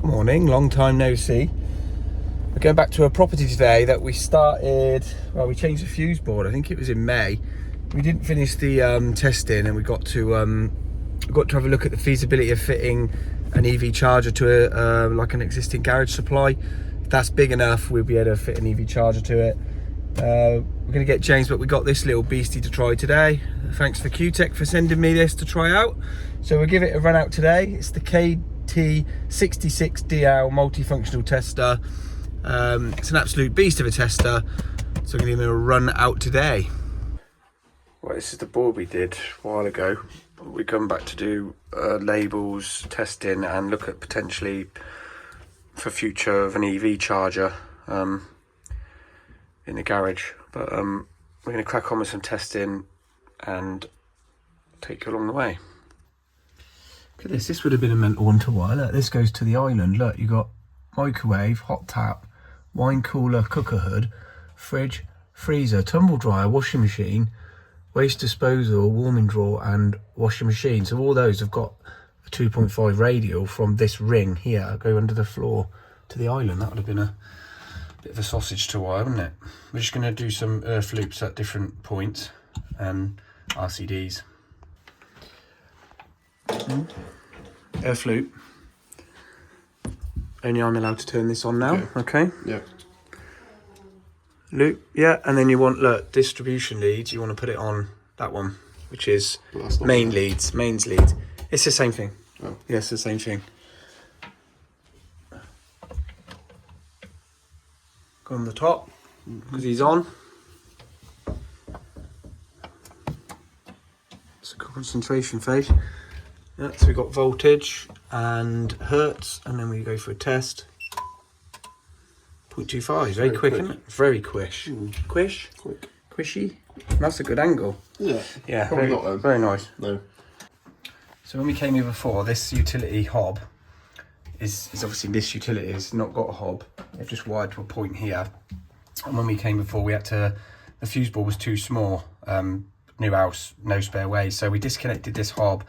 Morning, long time no see. We're going back to a property today that we started, well, we changed the fuse board, I think it was in May. We didn't finish the testing, and we got to have a look at the feasibility of fitting an EV charger to like an existing garage supply. If that's big enough, we'll be able to fit an EV charger to it. We're going to get James, but we got this little beastie to try today. Thanks for QTech for sending me this to try out. So we'll give it a run out today. It's the KT66DL multifunctional tester. It's an absolute beast of a tester, so I'm going to give it a run out today. Well, this is the board we did a while ago. We come back to do labels, testing, and look at potentially for future of an EV charger in the garage. But we're going to crack on with some testing and take you along the way. Look at this. This would have been a mental one to wire. Look, this goes to the island. Look, you got microwave, hot tap, wine cooler, cooker hood, fridge, freezer, tumble dryer, washing machine, waste disposal, warming drawer, and washing machine. So all those have got a 2.5 radial from this ring here, go under the floor to the island. That would have been a bit of a sausage to wire, wouldn't it? We're just going to do some earth loops at different points and RCDs. Earth loop. Only I'm allowed to turn this on now, okay? Yeah. Loop, yeah, and then you want, look, distribution leads, you want to put it on that one, which is mains leads. It's the same thing. Oh. Yeah, it's the same thing. Go on the top, because he's on. It's a concentration phase. Yeah, so we've got voltage and hertz, and then we go for a test. 0.25, very quick, isn't it? Very quish. Quish? Quick. Quishy? That's a good angle. Yeah. Yeah, Probably very, not then. very nice. No. So when we came here before, this utility hob is obviously, this utility has not got a hob. They've just wired to a point here. And when we came before, the fuse board was too small. New house, no spare way. So we disconnected this hob,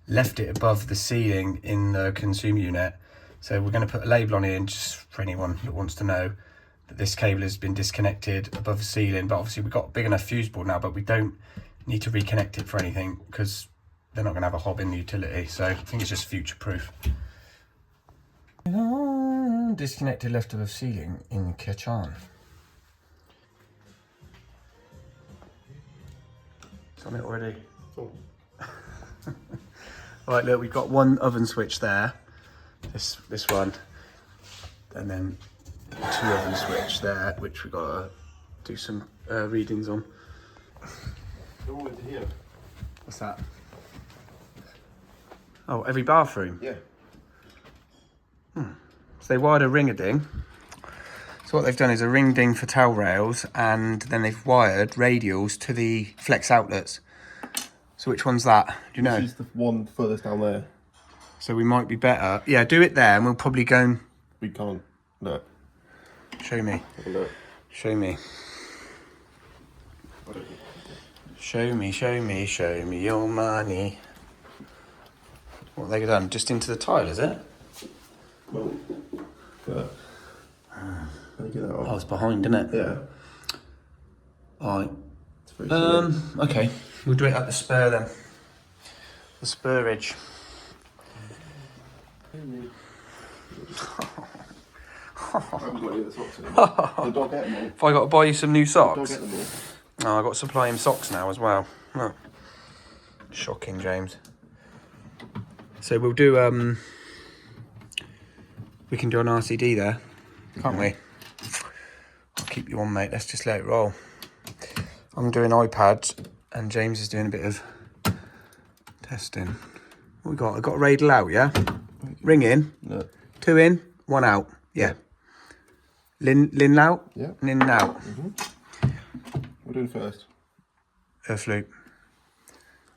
left it above the ceiling in the consumer unit. So we're going to put a label on it, just for anyone that wants to know that this cable has been disconnected above the ceiling. But obviously we've got a big enough fuse board now, but we don't need to reconnect it for anything because they're not going to have a hob in the utility. So I think it's just future proof. Disconnected left above ceiling in Kachan. It's on it already. Oh. Right, look, we've got one oven switch there. This one, and then two oven switch there, which we've got to do some readings on. They're all into here. What's that? Oh, every bathroom? Yeah. So they wired a ring-a-ding. So what they've done is a ring-ding for towel rails, and then they've wired radials to the flex outlets. So which one's that? Do you know? This is the one furthest down there. So we might be better. Yeah, do it there, and we'll probably go and... We can't. No. Show me. Have a look. Show me. Show me your money. What have they done? Just into the tile, is it? Well, let me get that off. Oh, it's behind, isn't it? Yeah. Alright. It's very similar. Okay. We'll do it at the spur then. The spurage. I haven't got any of the socks anymore. The dog get them all. Have I got to buy you some new The dog socks? get them all. Oh, I've got to supply him socks now as well. Oh. Shocking, James. So we'll do, we can do an RCD there, can't we? I'll keep you on, mate. Let's just let it roll. I'm doing iPads and James is doing a bit of testing. What we got? I've got a radial out, yeah? Ring in, No. 2 in, 1 out. Yeah. Lin out, Yeah. Lin out. We're doing first. Earth loop.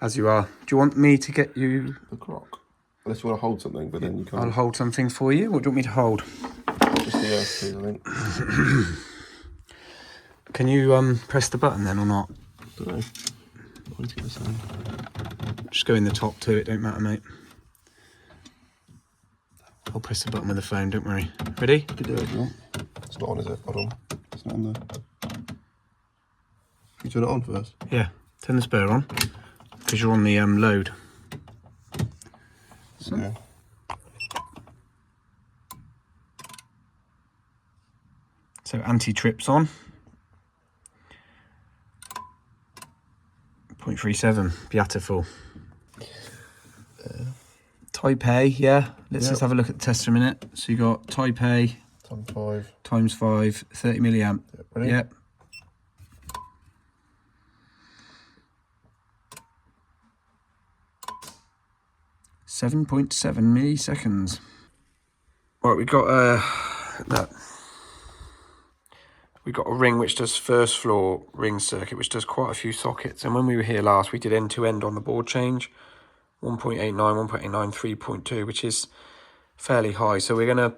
As you are. Do you want me to get you... The crock. Unless you want to hold something, but then you can't. I'll hold something for you. What do you want me to hold? Just the earth, please, I think. Can you press the button then or not? Don't know. What is it saying? Just go in the top too, it don't matter, mate. I'll press the button with the phone, don't worry. Ready? You do it if you want. It's not on, is it? Hold on. It's not on there. You turn it on first? Yeah, turn the spur on, because you're on the load. So. Yeah. So anti-trips on. 0.37, beautiful. Type A, yeah. Let's just have a look at the tester a minute. So you got Type A. Times 5. Times 5, 30 milliamp. Yep, ready? Yep. .7 milliseconds. Right, we got that. We got a ring which does first floor ring circuit, which does quite a few sockets. And when we were here last, we did end to end on the board change, 1.89, 1.89, 3.2, which is fairly high. So we're going to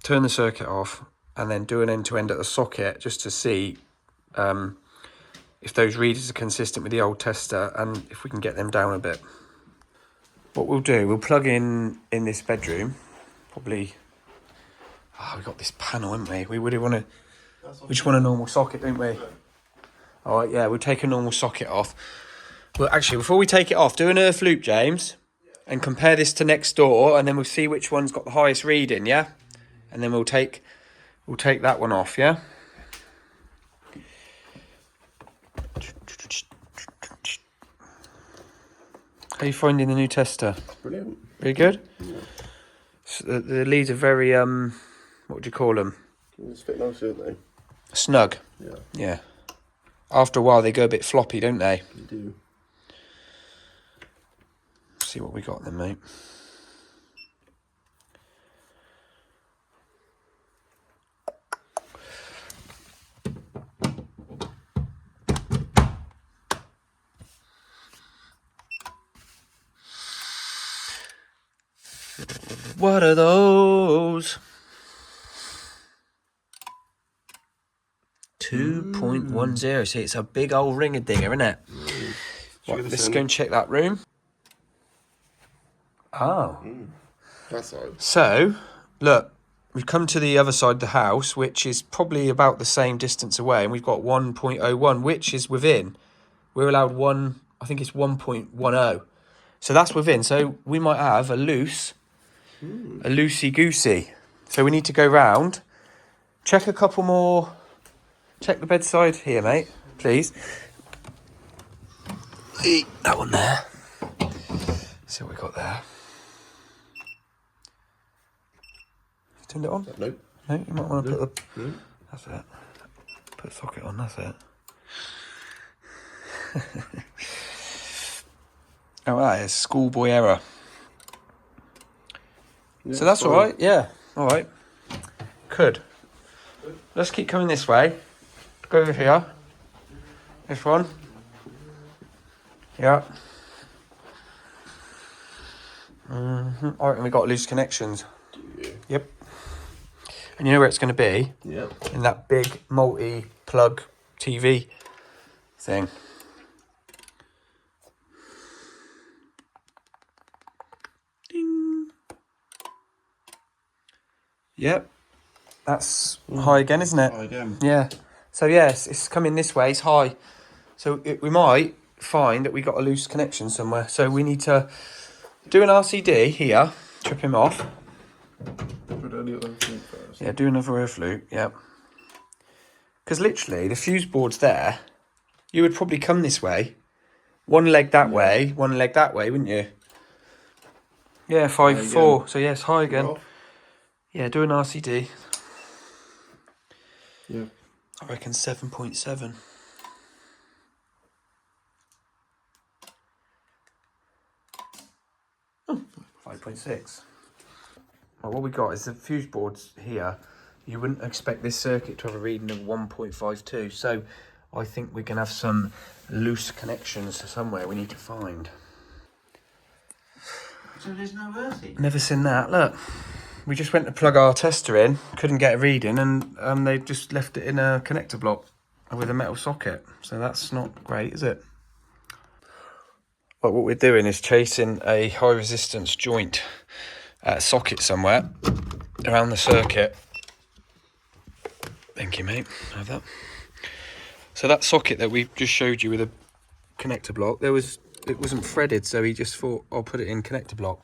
turn the circuit off and then do an end to end at the socket just to see if those readers are consistent with the old tester and if we can get them down a bit. What we'll do, we'll plug in this bedroom, probably. Oh, we got this panel, haven't we? We just want a normal socket, don't we? All right, yeah, we'll take a normal socket off. Well, actually, before we take it off, do an earth loop, James, and compare this to next door, and then we'll see which one's got the highest reading, yeah? And then we'll take that one off, yeah? How are you finding the new tester? Brilliant. Very good? Yeah. So the leads are very, what would you call them? It's fit nicely, aren't they? Snug. Yeah. Yeah. After a while, they go a bit floppy, don't they? You do. See what we got then, mate. What are those? 2.10. See, it's a big old ring-a-dinger, isn't it? Right, let's go and check that room. Oh. That's right. So, look, we've come to the other side of the house, which is probably about the same distance away, and we've got 1.01, which is within. We're allowed one, I think it's 1.10. So that's within. So we might have a loosey-goosey. So we need to go round, check a couple more, check the bedside here, mate, please. That one there. See what we got there. Turned it on? Nope. No, you might want to put the... No. That's it. Put the socket on, that's it. Oh, that is schoolboy error. Yeah, So that's fine. all right, yeah. All right. Good. Let's keep coming this way. Go over here. This one. Yeah. I reckon we got loose connections. Do you? Yep. And you know where it's going to be? Yeah. In that big multi-plug TV thing. Ding. Yep. That's high again, isn't it? High again. Yeah. So yes, it's coming this way. It's high. So we might find that we got a loose connection somewhere. So we need to do an RCD here, trip him off. Put only at the thing first. Yeah, do another earth loop. Yep. Because literally, the fuse board's there. You would probably come this way. One leg that way, one leg that way, wouldn't you? Yeah, 5, 4. So yeah, it's high again. Off. Yeah, do an RCD. Yeah. I reckon 7.7. Oh, 5.6. Well, what we got is the fuse boards here. You wouldn't expect this circuit to have a reading of 1.52. So I think we can have some loose connections somewhere we need to find. So there's no earthing? Never seen that. Look, we just went to plug our tester in, couldn't get a reading, and they just left it in a connector block with a metal socket. So that's not great, is it? But what we're doing is chasing a high resistance joint socket somewhere around the circuit. Thank you, mate. Have that. So that socket that we just showed you with a connector block, it wasn't threaded, so he just thought I'll put it in connector block.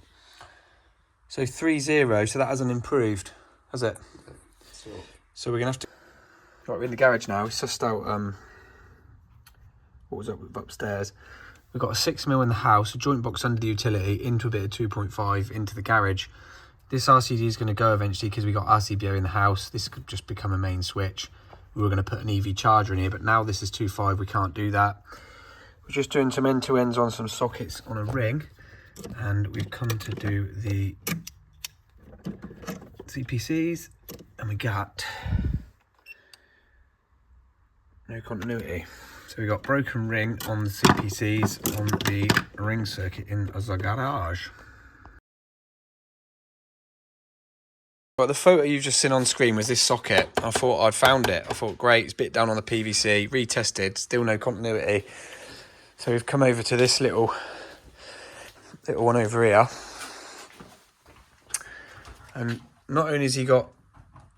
So 3-0, so that hasn't improved, has it? So we're gonna have to. Right, we're in the garage now. We sussed out what was up upstairs. We've got a 6mm in the house, a joint box under the utility, into a bit of 2.5 into the garage. This RCD is going to go eventually because we got RCBO in the house. This could just become a main switch. We were going to put an EV charger in here, but now this is 2.5, we can't do that. We're just doing some end-to-ends on some sockets on a ring, and we've come to do the CPCs, and we got no continuity. So we got broken ring on the CPCs on the ring circuit in the garage. Right, the photo you've just seen on screen was this socket. I thought I'd found it. I thought, great, it's bit down on the PVC, retested, still no continuity. So we've come over to this little one over here. And not only has he got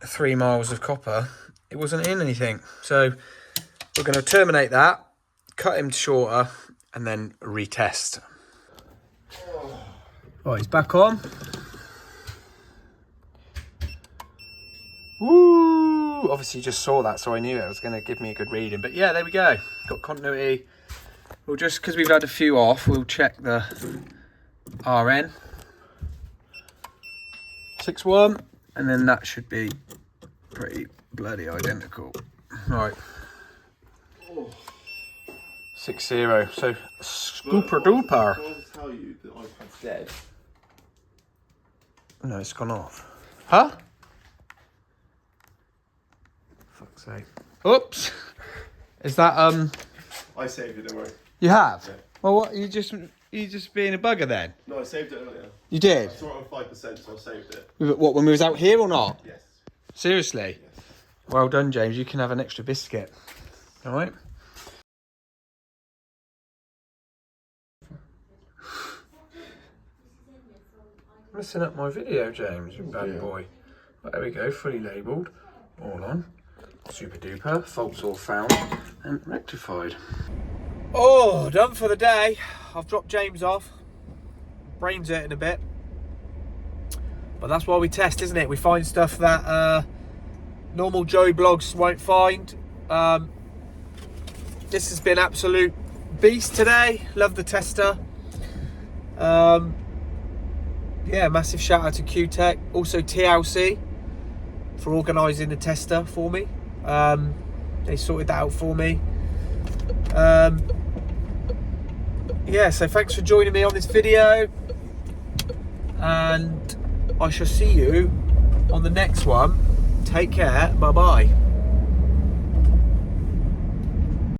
3 miles of copper, it wasn't in anything. So we're going to terminate that, cut him shorter, and then retest. Right, he's back on. Woo! Obviously you just saw that, so I knew it was going to give me a good reading. But yeah, there we go. Got continuity. We'll just, because we've had a few off, we'll check the RN. 6.1, and then that should be pretty bloody identical. Right. 6.0, so scooper duper. I want to tell you that iPad's dead. No, it's gone off. Huh? Fuck's sake. Oops. Is that I saved it, don't worry. You have? Yeah. Well, what? You just being a bugger then? No, I saved it earlier. You did? I saw it on 5%, so I saved it. What, when we was out here or not? Yes. Seriously? Yes. Well done, James. You can have an extra biscuit. All right. Messing up my video, James, you bad boy. But there we go, fully labelled, all on. Super duper, faults all found and rectified. Oh, done for the day. I've dropped James off. Brain's hurting a bit. But that's why we test, isn't it? We find stuff that normal Joe blogs won't find. This has been absolute beast today. Love the tester. Yeah, massive shout out to Q-Tech. Also TLC for organising the tester for me. They sorted that out for me. Yeah, so thanks for joining me on this video. And I shall see you on the next one. Take care. Bye-bye.